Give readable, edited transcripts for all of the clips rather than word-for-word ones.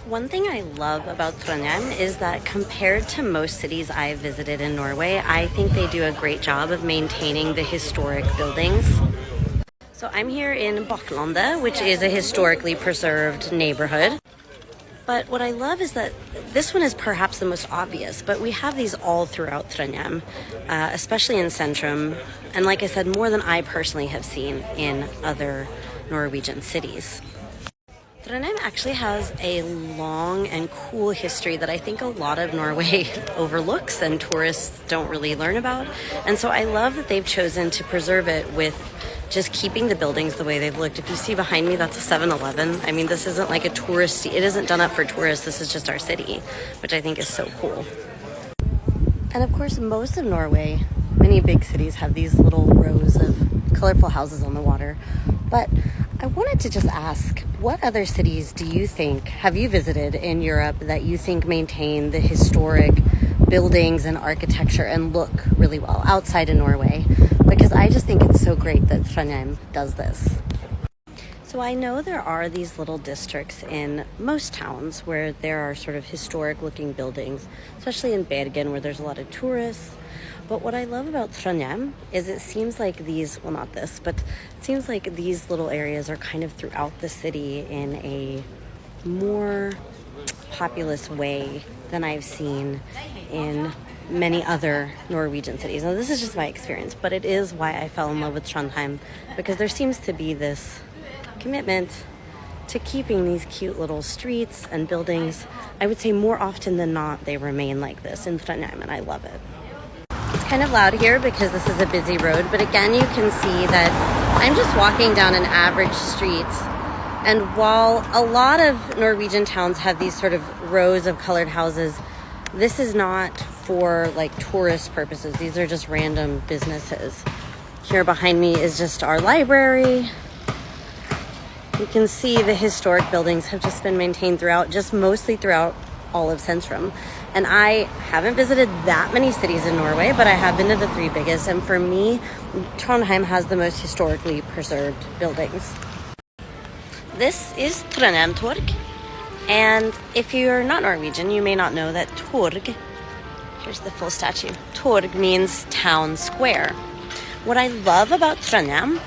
One thing I love about Trondheim is that compared to most cities I've visited in Norway, I think they do a great job of maintaining the historic buildings. So I'm here in Bakklandet, which is a historically preserved neighborhood. But what I love is that this one is perhaps the most obvious, but we have these all throughout Trondheim, especially in Centrum, and like I said, more than I personally have seen in other Norwegian cities. Trondheim actually has a long and cool history that I think a lot of Norway overlooks and tourists don't really learn about. And so I love that they've chosen to preserve it with just keeping the buildings the way they've looked. If you see behind me, that's a 7-Eleven. I mean, this isn't like a touristy, it isn't done up for tourists. This is just our city, which I think is so cool. And of course, most of Norway, many big cities have these little rows of colorful houses on the water. But I wanted to just ask, what other cities do you think, have you visited in Europe that you think maintain the historic buildings and architecture and look really well outside of Norway? Because I just think it's so great that Trondheim does this. So I know there are these little districts in most towns where there are sort of historic looking buildings, especially in Bergen where there's a lot of tourists. But what I love about Trondheim is it seems like these, well not this, but it seems like these little areas are kind of throughout the city in a more populous way than I've seen in many other Norwegian cities. Now this is just my experience, but it is why I fell in love with Trondheim, because there seems to be this commitment to keeping these cute little streets and buildings. I would say more often than not they remain like this in Trondheim, and I love it. It's kind of loud here because this is a busy road, but again you can see that I'm just walking down an average street, and while a lot of Norwegian towns have these sort of rows of colored houses, this is not for like tourist purposes. These are just random businesses. Here behind me is just our library. You can see the historic buildings have just been maintained throughout, just mostly throughout all of Centrum. And I haven't visited that many cities in Norway, but I have been to the 3 biggest. And for me, Trondheim has the most historically preserved buildings. This is Trondheim Torg. And if you're not Norwegian, you may not know that Torg, here's the full statue, Torg means town square. What I love about Trondheim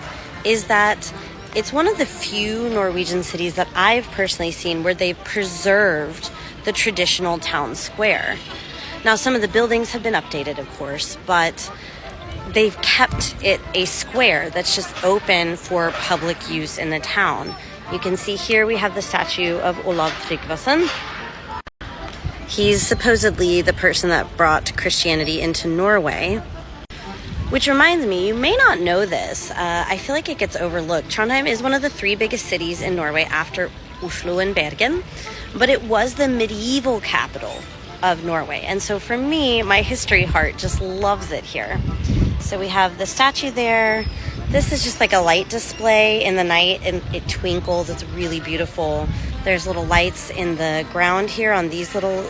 is that it's one of the few Norwegian cities that I've personally seen where they've preserved the traditional town square. Now, some of the buildings have been updated, of course, but they've kept it a square that's just open for public use in the town. You can see here we have the statue of Olav Tryggvason. He's supposedly the person that brought Christianity into Norway. Which reminds me, you may not know this. I feel like it gets overlooked. Trondheim is one of the 3 biggest cities in Norway after Oslo and Bergen, but it was the medieval capital of Norway. And so for me, my history heart just loves it here. So we have the statue there. This is just like a light display in the night, and it twinkles. It's really beautiful. There's little lights in the ground here on these little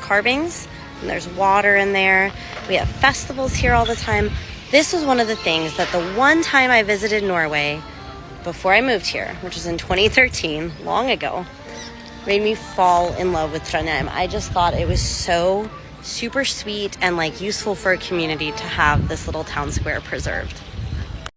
carvings. And there's water in there. We have festivals here all the time. This was one of the things that the one time I visited Norway before I moved here, which was in 2013, long ago, made me fall in love with Trondheim. I just thought it was so super sweet and like useful for a community to have this little town square preserved.